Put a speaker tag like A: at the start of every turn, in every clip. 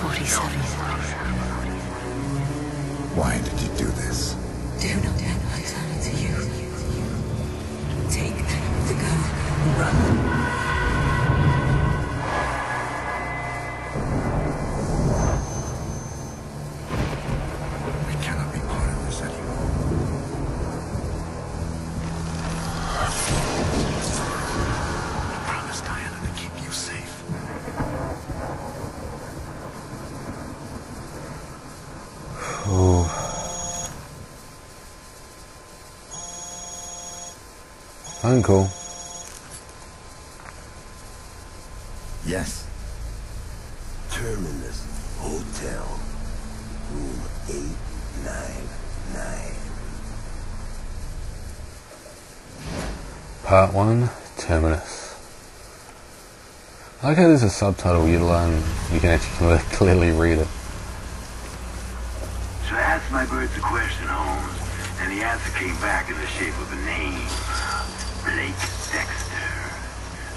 A: 47.
B: Why did you do this?
A: Do not let my turn to you. Take the gun. Run.
B: We cannot be part of this anymore. I promised Diana to keep you safe.
C: Oh. Phone call.
B: Yes.
D: Terminus Hotel, room 899.
C: Part 1, Terminus. I like how there's a subtitle you can actually clearly read it.
E: So I asked my birds a question, Holmes, and the answer came back in the shape of a name. Blake Dexter.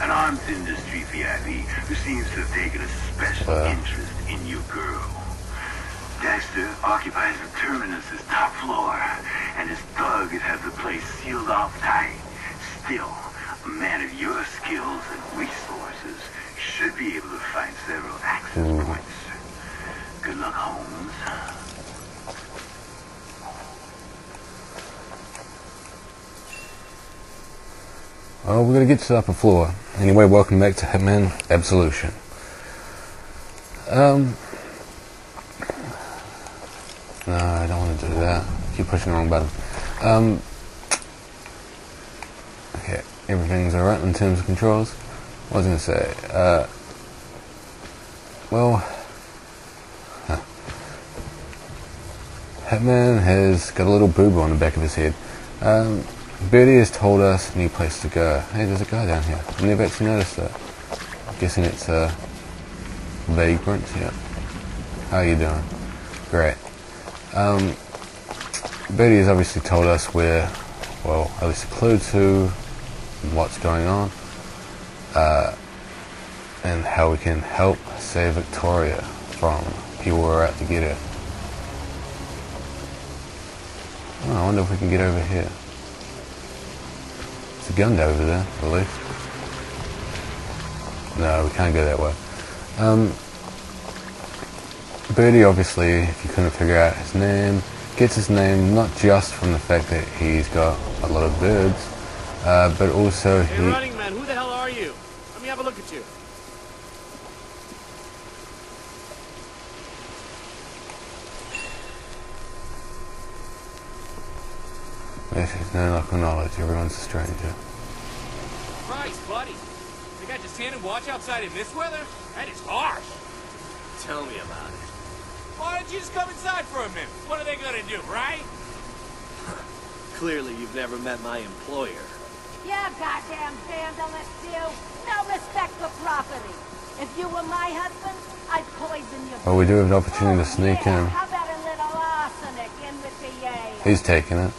E: An arms industry VIP who seems to have taken a special interest in your girl. Dexter occupies the Terminus's top floor, and his thugs have the place sealed off tight. Still, a man of your skills and resources should be able to find several access points. Good luck, Holmes.
C: Well, we're going to get to the upper floor. Anyway, welcome back to Hitman Absolution. No, I don't want to do that. Keep pushing the wrong button. Okay, everything's alright in terms of controls. What was I going to say? Hitman has got a little boo-boo on the back of his head. Birdie has told us a new place to go. Hey, there's a guy down here. I've never actually noticed that. I'm guessing it's a vagrant. Yeah. How are you doing? Great. Birdie has obviously told us where, well, at least a clue to what's going on, and how we can help save Victoria from people who are out to get her. Oh, I wonder if we can get over here. There's a gun over there, at least. No, we can't go that way. Birdie, obviously, if you couldn't figure out his name, gets his name not just from the fact that he's got a lot of birds, but also
F: Hey, running man, who the hell are you? Let me have a look at you.
C: This is no local knowledge, everyone's a stranger.
F: Christ, buddy. They got you stand and watch outside in this weather? That is harsh.
D: Tell me about it.
F: Why don't you just come inside for a minute? What are they gonna do, right?
D: Clearly you've never met my employer.
G: Yeah, goddamn vandalist, you. No respect for property. If you were my husband, I'd poison you.
C: Well, we do have an opportunity to sneak in.
G: How about a little arsenic in with the ale?
C: He's taking it.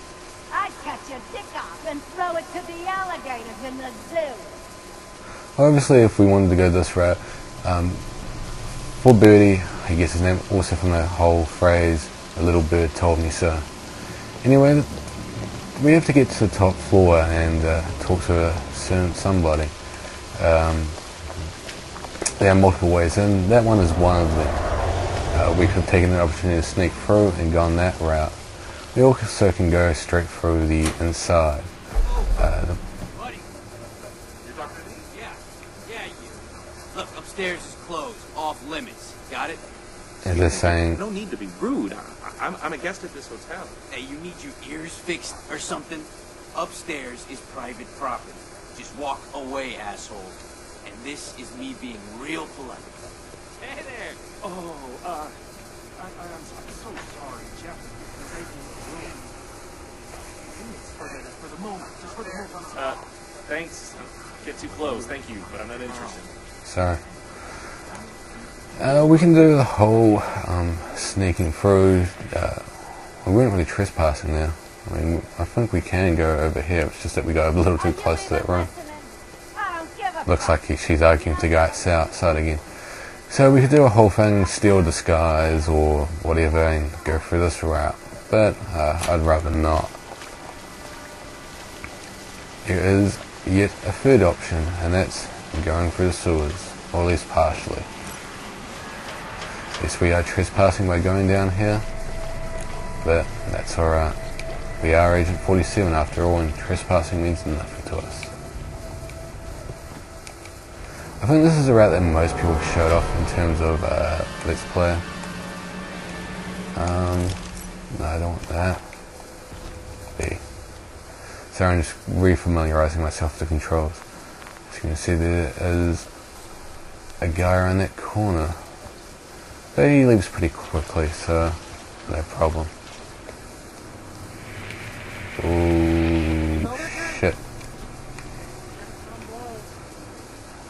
G: I'd cut your dick off and throw it to the alligators in the zoo.
C: Obviously, if we wanted to go this route, for Birdie, he gets his name also from the whole phrase, "A little bird told me so." Anyway, we have to get to the top floor and talk to somebody. There are multiple ways in. That one is one of them. We could have taken the opportunity to sneak through and gone that route. We also can go straight through the inside.
F: Buddy. You're Dr. D? Yeah, you. Look, upstairs is closed, off limits. Got it?
C: As they're saying,
H: No need to be rude. I'm a guest at this hotel.
F: Hey, you need your ears fixed or something? Upstairs is private property. Just walk away, asshole. And this is me being real polite. Hey there.
H: Oh, I'm so sorry, Jeff. For the moment, just for the moment. Thanks. Get too close, thank you, but I'm not interested.
C: sorry. We can do the whole sneaking through. We weren't really trespassing there. I mean, I think we can go over here. It's just that we got a little too close to that room. Looks like she's arguing to go outside again. So we could do a whole thing, steal disguise or whatever, and go through this route, but I'd rather not. There is yet a third option, and that's going through the sewers, or at least partially. Yes, we are trespassing by going down here, but that's alright. We are Agent 47 after all, and trespassing means nothing to us. I think this is the route that most people showed off in terms of Let's Play. No, I don't want that. B. Sorry, I'm just re-familiarising myself with the controls. As you can see, there is a guy around that corner. But he leaves pretty quickly, so no problem. Ooh, shit.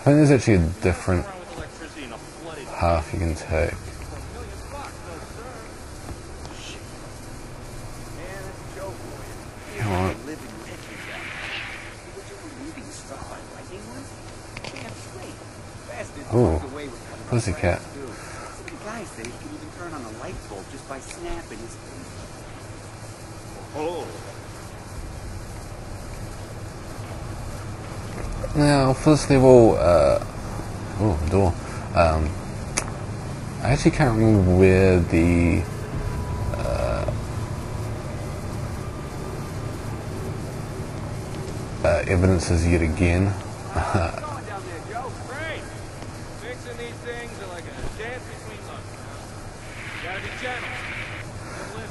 C: I think there's actually a different path you can take. Come on. Ooh, pussycat.
F: Guys say you can even turn on a light bulb just by snapping his finger. Oh.
C: Now, for this level, door. I actually can't remember where the evidence is yet again.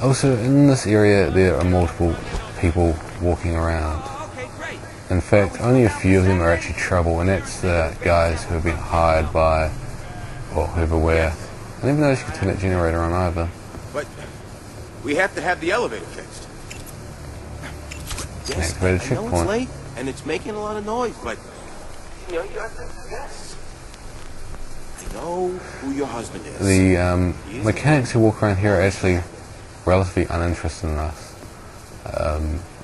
C: Also, in this area, there are multiple people walking around. In fact, only a few of them are actually trouble, and that's the guys who have been hired by, or whoever were. I didn't even notice you could turn that generator on either.
I: But we have to have the elevator fixed.
C: Yes, activated checkpoint.
I: I know it's late, and it's making a lot of noise, but you know, you have to. Yes. I know who your husband is.
C: The mechanics who walk around here are actually relatively uninterested in us.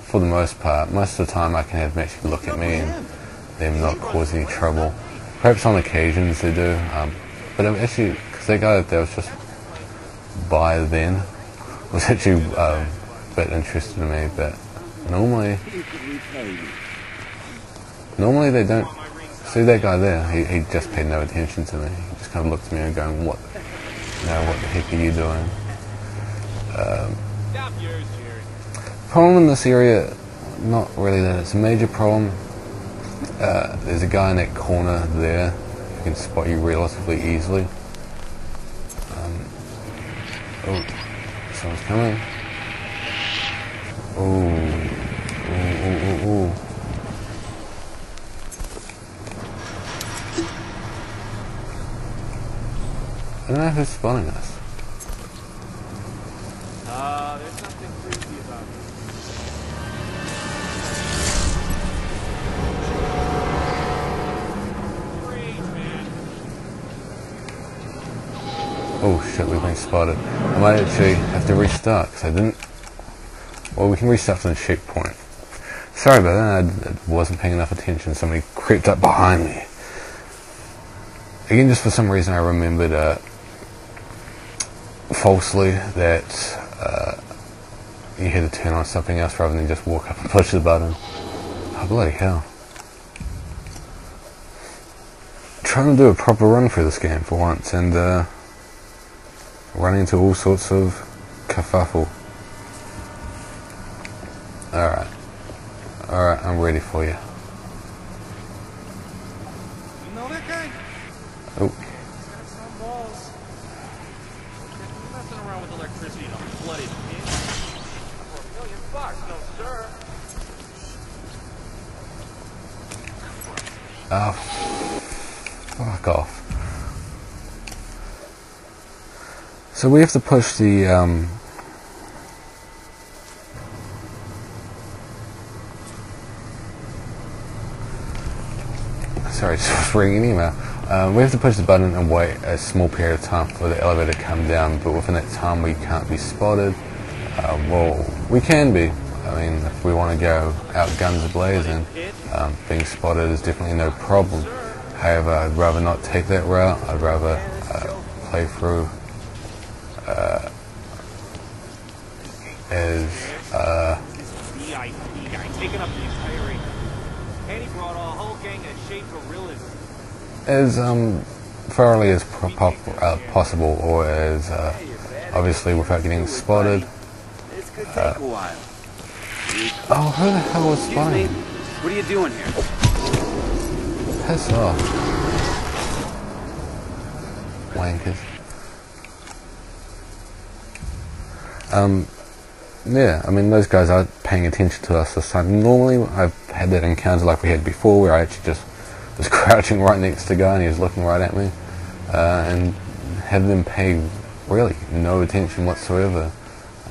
C: For the most part. Most of the time I can have them actually look at me and them not cause any trouble. Perhaps on occasions they do, but actually, because that guy that was just by then was actually a bit interested in me, but normally they don't. See that guy there, he just paid no attention to me. He just kind of looked at me and going, what the heck are you doing? Problem in this area, not really that it's a major problem. There's a guy in that corner there who can spot you relatively easily. Oh, someone's coming. Ooh. I don't know who's spawning us.
H: There's something creepy about it.
C: Oh shit, we've been spotted. I might actually have to restart because I didn't. Well, we can restart from the checkpoint. Sorry about that, I wasn't paying enough attention. Somebody creeped up behind me. Again, just for some reason I remembered falsely that you had to turn on something else rather than just walk up and push the button. Oh, bloody hell. Trying to do a proper run through this game for once and run into all sorts of kerfuffle. Alright, I'm ready for you.
H: You know that guy?
C: Oh.
H: He's got some balls. You're messing around with electricity to flood it, kid. For $1 million, no sir.
C: Oh, fuck off. So we have to push the sorry, just reading an email. We have to push the button and wait a small period of time for the elevator to come down, but within that time we can't be spotted. Well, we can be. I mean, if we want to go out guns a-blazing, being spotted is definitely no problem. However, I'd rather not take that route. I'd rather playthrough as
H: VIP guy taking up the entire ring. And he brought a whole gang of shade for realism.
C: as thoroughly as possible, or as obviously without getting spotted.
F: This could take a while.
C: Oh, who the hell was
F: Excuse me?
C: spotting?
F: What are you doing here?
C: Piss off. Wankers. Yeah, I mean, those guys aren't paying attention to us this time. Normally, I've had that encounter like we had before, where I actually just was crouching right next to a guy and he was looking right at me, and had them pay really no attention whatsoever.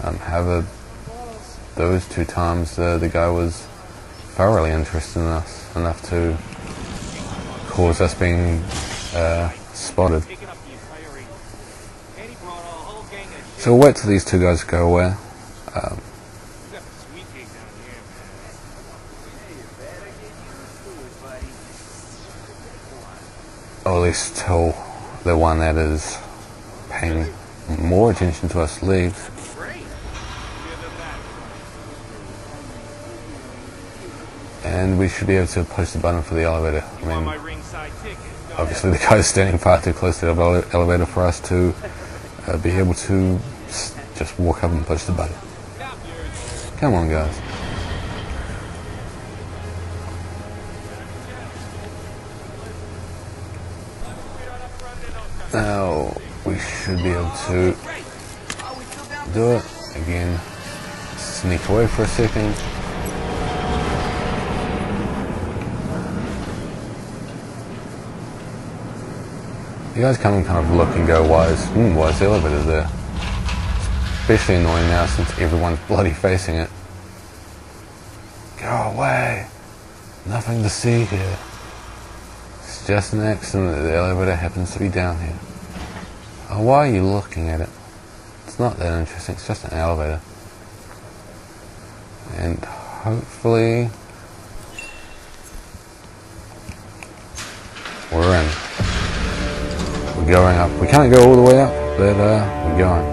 C: However, those two times the guy was thoroughly interested in us, enough to cause us being spotted. So we'll wait till these two guys go away. Or at least till the one that is paying more attention to us leaves. And we should be able to push the button for the elevator. I mean, obviously the guy is standing far too close to the elevator for us to be able to just walk up and push the button. Come on, guys. Now we should be able to do it again. Sneak away for a second. You guys come and kind of look and go, why is the elevator there? Especially annoying now since everyone's bloody facing it. Go away! Nothing to see here. It's just an accident that the elevator happens to be down here. Oh, why are you looking at it? It's not that interesting, it's just an elevator. And hopefully we're in. We're going up. We can't go all the way up, but we're going.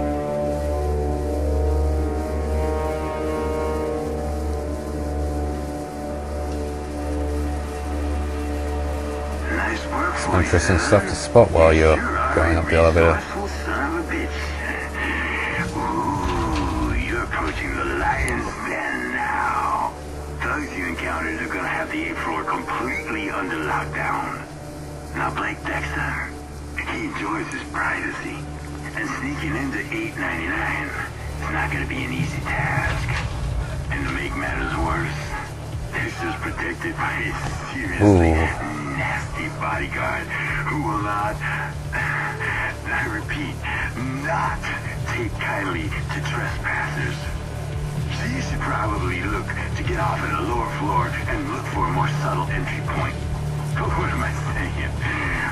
E: Nice work for
C: Some interesting stuff to spot while you're going up the elevator.
E: Son of a bitch. Ooh, you're approaching the lion's den now. Thugs you encountered are gonna have the 8th floor completely under lockdown. Now, Blake Dexter, he enjoys his privacy, and sneaking into 899 is not going to be an easy task. And to make matters worse, this is protected by a seriously nasty bodyguard who will not, I repeat, not take kindly to trespassers. So you should probably look to get off at a lower floor and look for a more subtle entry point. What am I saying?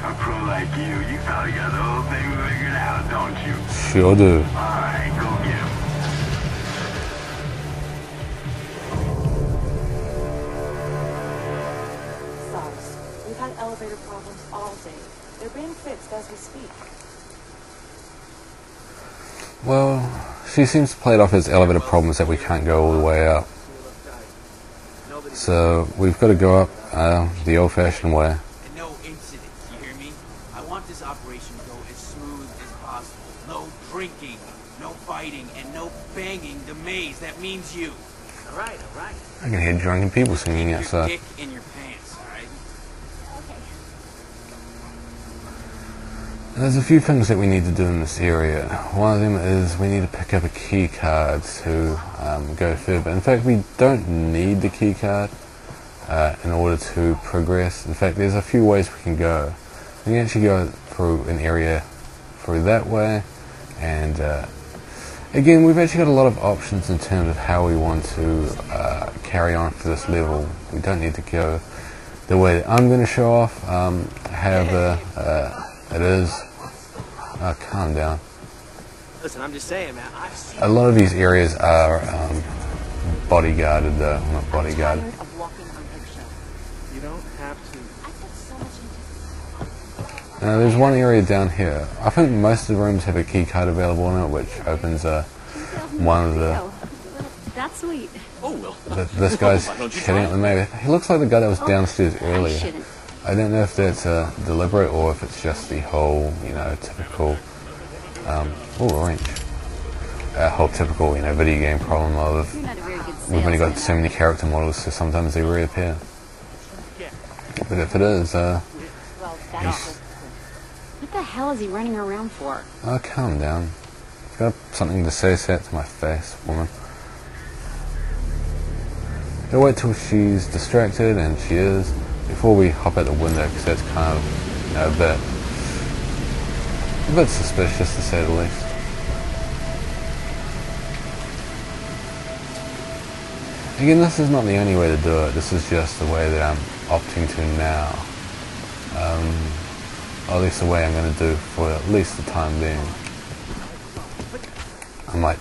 E: A pro like you probably got the whole thing figured out, don't you?
C: Sure do.
E: Alright, go get him.
J: Sucks. We've had elevator problems all day. They're being fixed as we speak.
C: Well, she seems to play it off as elevator problems that we can't go all the way up. So we've got to go up the old-fashioned way.
F: And no incidents, you hear me? I want this operation to go as smooth as possible. No drinking, no fighting, and no banging the maze. That means you. All right.
C: I can hear drunken people singing
F: Your
C: outside.
F: dick in your pants, all right?
C: There's a few things that we need to do in this area. One of them is we need to pick up a key card to go further. In fact, we don't need the key card in order to progress. In fact, there's a few ways we can go. We can actually go through an area through that way, and again, we've actually got a lot of options in terms of how we want to carry on for this level. We don't need to go the way that I'm going to show off. However, it is. Calm down.
F: Listen, I'm just saying, man.
C: A lot of these areas are bodyguarded, though. Not bodyguarded.
J: Of walking on eggshells.
H: You don't have to.
J: I put so much into
C: There's one area down here. I think most of the rooms have a key card available in it, which opens one of the...
K: That's sweet.
H: Oh, well.
C: This guy's chatting at the maid. He looks like the guy that was downstairs earlier. I don't know if that's deliberate or if it's just the whole, typical... orange. Whole typical, video game problem of... We've only got so many character models, so sometimes they reappear. But if it is,
K: what the hell is he running around for?
C: Oh, calm down. I've got something to say to my face, woman. Gotta wait till she's distracted, and she is, before we hop out the window, because that's kind of, a bit suspicious to say the least. Again, this is not the only way to do it. This is just the way that I'm opting to now. Or at least the way I'm going to do for at least the time being. I might,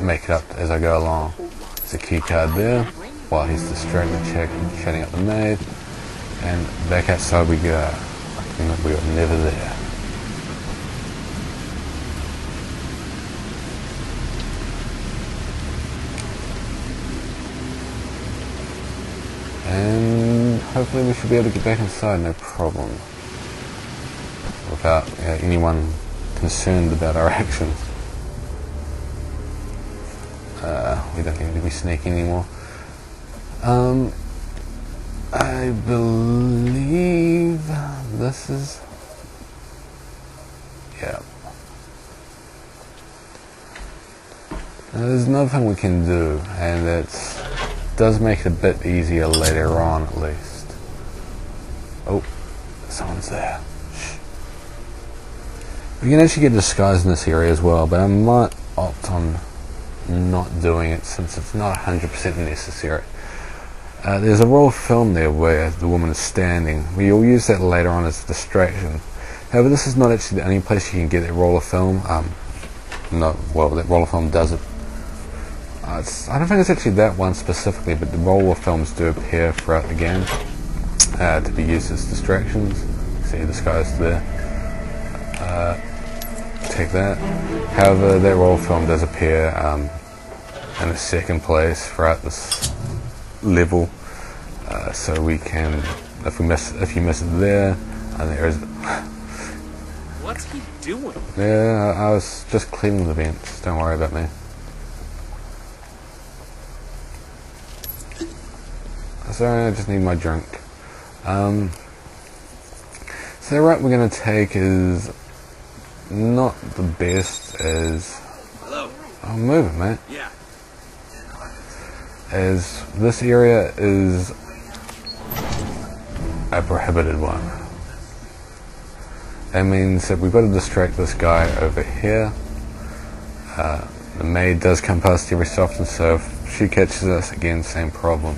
C: make it up as I go along. There's a key card there, while he's distracted, chatting up the maid, and back outside we go. We were never there. And hopefully we should be able to get back inside, no problem. Without anyone concerned about our actions. We don't need to be sneaky anymore. I believe this is... Yeah. Now, there's another thing we can do, and it does make it a bit easier later on, at least. Oh, someone's there. Shh. We can actually get disguised in this area as well, but I might opt on not doing it since it's not 100% necessary. There's a roll of film there where the woman is standing. We'll use that later on as a distraction. However, this is not actually the only place you can get that roll of film. That roll of film does it. I don't think it's actually that one specifically, but the roll of films do appear throughout the game to be used as distractions. See, disguised there. Take that. However, that roll of film does appear in a second place throughout this level, so we can, if you miss it there, and there is.
H: What's he doing?
C: Yeah, I was just cleaning the vents. Don't worry about me. Sorry, I just need my drink. So the route we're going to take is not the best as...
F: Hello?
C: Oh, move it, mate.
F: Yeah.
C: As this area is a prohibited one. That means that we've got to distract this guy over here. The maid does come past every so often, so if she catches us, again, same problem.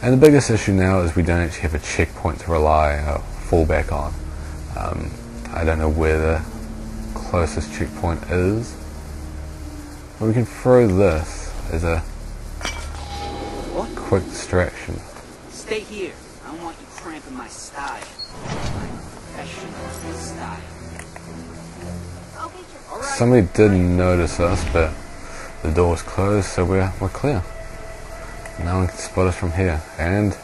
C: And the biggest issue now is we don't actually have a checkpoint to rely or fall back on. I don't know where the closest checkpoint is. But we can throw this as a quick distraction.
F: Stay here. I don't want you cramping my style. My professional style.
C: Somebody did notice us, but the door was closed, so we're clear. No one can spot us from here. And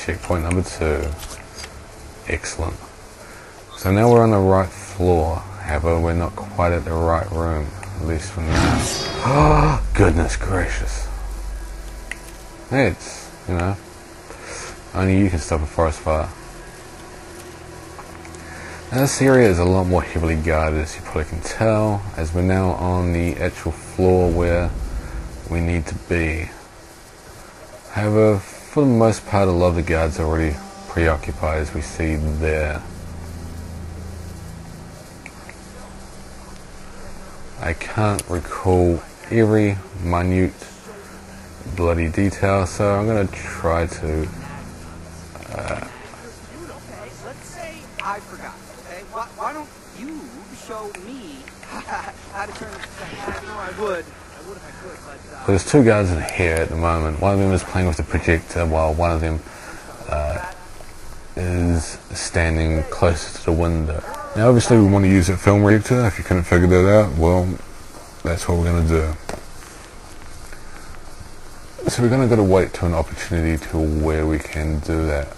C: checkpoint number 2. Excellent. So now we're on the right floor. However, we're not quite at the right room. At least for now. Oh, goodness gracious. Hey, it's, only you can stop a forest fire. Now this area is a lot more heavily guarded, as you probably can tell, as we're now on the actual floor where we need to be. However, for the most part, a lot of the guards are already preoccupied, as we see there. I can't recall every minute bloody detail, so I'm going to try to...
F: Let's say I forgot, okay? Why don't you show me how to turn this? I know I would if I could, but...
C: Well, there's 2 guards in here at the moment. One of them is playing with the projector while one of them is standing close to the window. Now obviously we want to use a film reactor. If you couldn't figure that out, well, that's what we're going to do. So we're going to wait to an opportunity to where we can do that.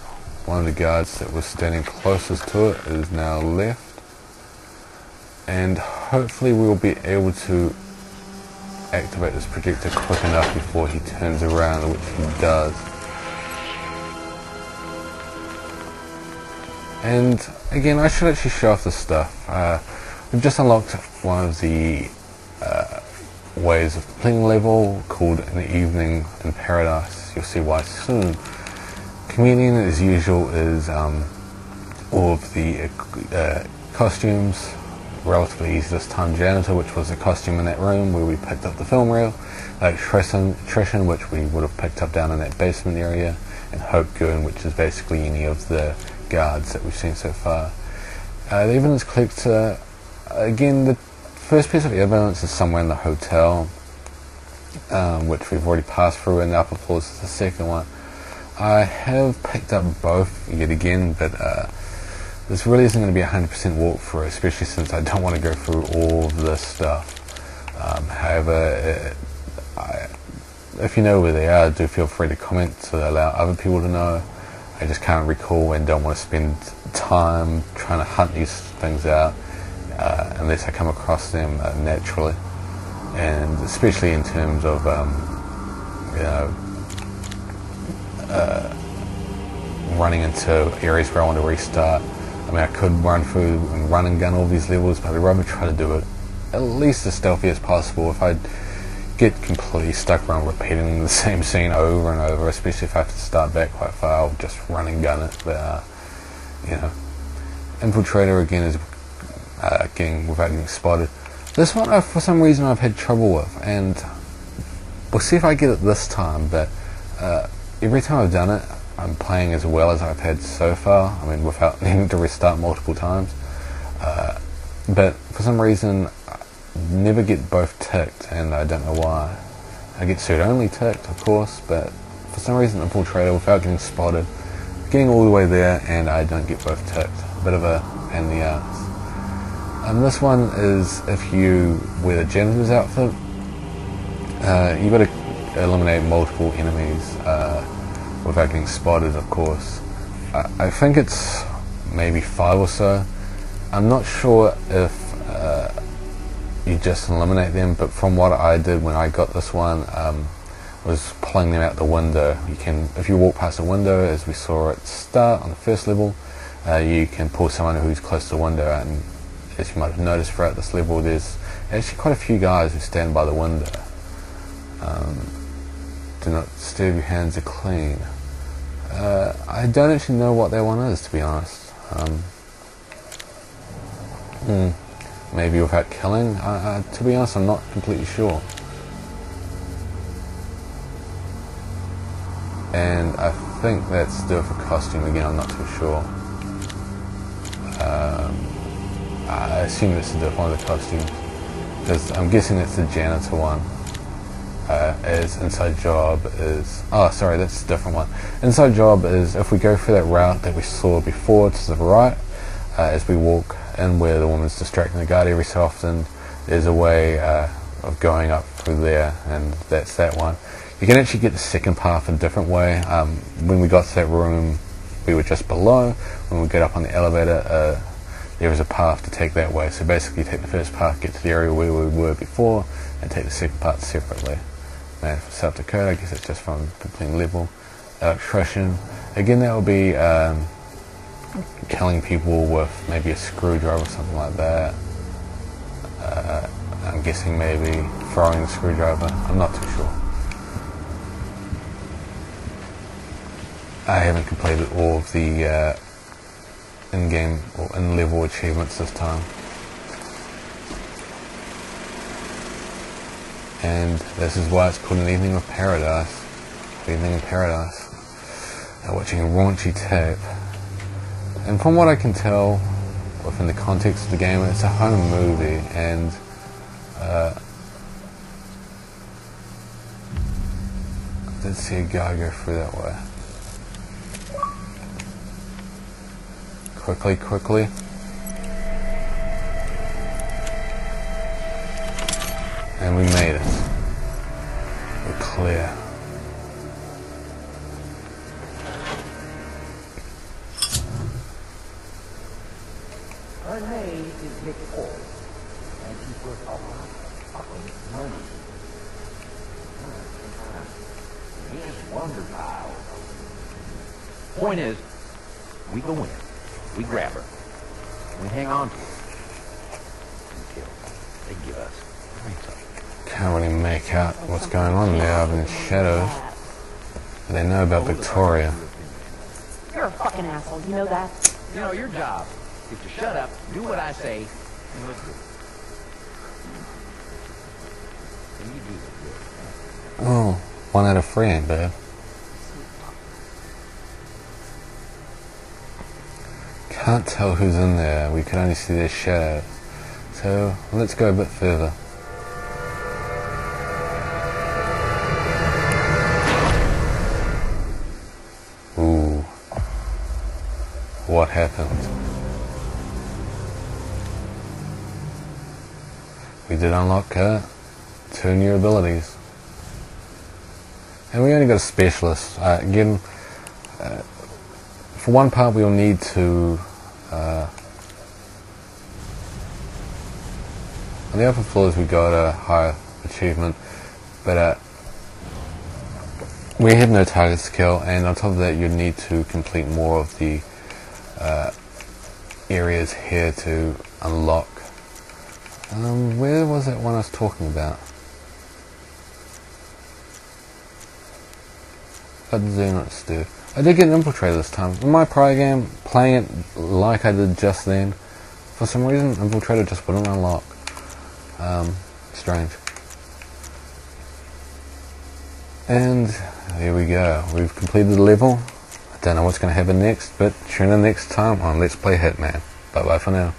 C: One of the guards that was standing closest to it is now left, and hopefully we'll be able to activate this projector quick enough before he turns around, which he does. And again, I should actually show off this stuff. We've just unlocked one of the ways of completing a level called An Evening in Paradise. You'll see why soon. Comedian, as usual, is all of the costumes. Relatively easy this time. Janitor, which was the costume in that room where we picked up the film reel. Electrician, which we would have picked up down in that basement area. And Hope Goon, which is basically any of the guards that we've seen so far. The evidence collector, again, the first piece of evidence is somewhere in the hotel, which we've already passed through, and the upper floors is the second one. I have picked up both yet again, but this really isn't going to be a 100% walkthrough, especially since I don't want to go through all of this stuff. However, if you know where they are, do feel free to comment to allow other people to know. I just can't recall and don't want to spend time trying to hunt these things out unless I come across them naturally, and especially in terms of you know, running into areas where I want to restart. I mean, I could run through and run and gun all these levels, but I'd rather try to do it at least as stealthy as possible. If I get completely stuck around repeating the same scene over and over, especially if I have to start back quite far, I'll just run and gun it. But you know, Infiltrator again is getting without getting spotted. This one, for some reason, I've had trouble with, and we'll see if I get it this time. But every time I've done it, I'm playing as well as I've had so far. I mean, without needing to restart multiple times. But for some reason, I never get both ticked, and I don't know why. I get suit only ticked, of course, but for some reason, Infiltrator, without getting spotted, getting all the way there, and I don't get both ticked. A bit of a pain in the ass. This one is if you wear the janitor's outfit, you've got to eliminate multiple enemies without getting spotted, of course. I think it's maybe 5 or so. I'm not sure if you just eliminate them, but from what I did when I got this one, was pulling them out the window. You can, if you walk past the window, as we saw at the start on the first level, you can pull someone who's close to the window out, and as you might have noticed throughout this level, there's actually quite a few guys who stand by the window. Do not disturb, your hands are clean. I don't actually know what that one is, to be honest. Maybe without killing? To be honest, I'm not completely sure. And I think that's still for costume again, I'm not too sure. I assume this is one of the costumes, because I'm guessing it's the janitor one. As inside job is, oh sorry, that's a different one. Inside job is if we go through that route that we saw before to the right, as we walk in where the woman's distracting the guard every so often, there's a way of going up through there, and that's that one. You can actually get the second path a different way. When we got to that room, we were just below. When we get up on the elevator, there was a path to take that way. So basically you take the first path, get to the area where we were before, and take the second part separately. And for South Dakota, I guess it's just from completing level. Electrician, again that will be killing people with maybe a screwdriver or something like that. I'm guessing maybe throwing the screwdriver, I'm not too sure. I haven't completed all of the in-game or in-level achievements this time. And this is why it's called An Evening of Paradise. Evening in Paradise. Watching a raunchy tape. And from what I can tell, within the context of the game, it's a home movie, and I did see a guy go through that way. Quickly. And we made it. We're clear.
L: Her name is Nicole, and she's worth a lot of fucking money. He's wonderful. Point is, we go in, we grab her, we hang on to her, until they give us ransom.
C: Can't really make out what's going on there up in the shadows. But they know about Victoria.
J: You're a fucking asshole, you know that?
L: You know, your job is to shut up, do what I say, and look good. And you do look good.
C: Oh, 1 out of 3 ain't bad. Can't tell who's in there, we can only see their shadows. So let's go a bit further. Ooh. What happened? We did unlock 2 new abilities. And we only got a specialist. Again, for one part we'll need to on the upper floors we got a higher achievement, but we have no targets to kill, and on top of that you'd need to complete more of the areas here to unlock. Where was that one I was talking about? What do not do? I did get an infiltrator this time. In my prior game, playing it like I did just then, for some reason, infiltrator just wouldn't unlock. Strange. And there we go. We've completed the level. I don't know what's going to happen next, but tune in next time on Let's Play Hitman. Bye bye for now.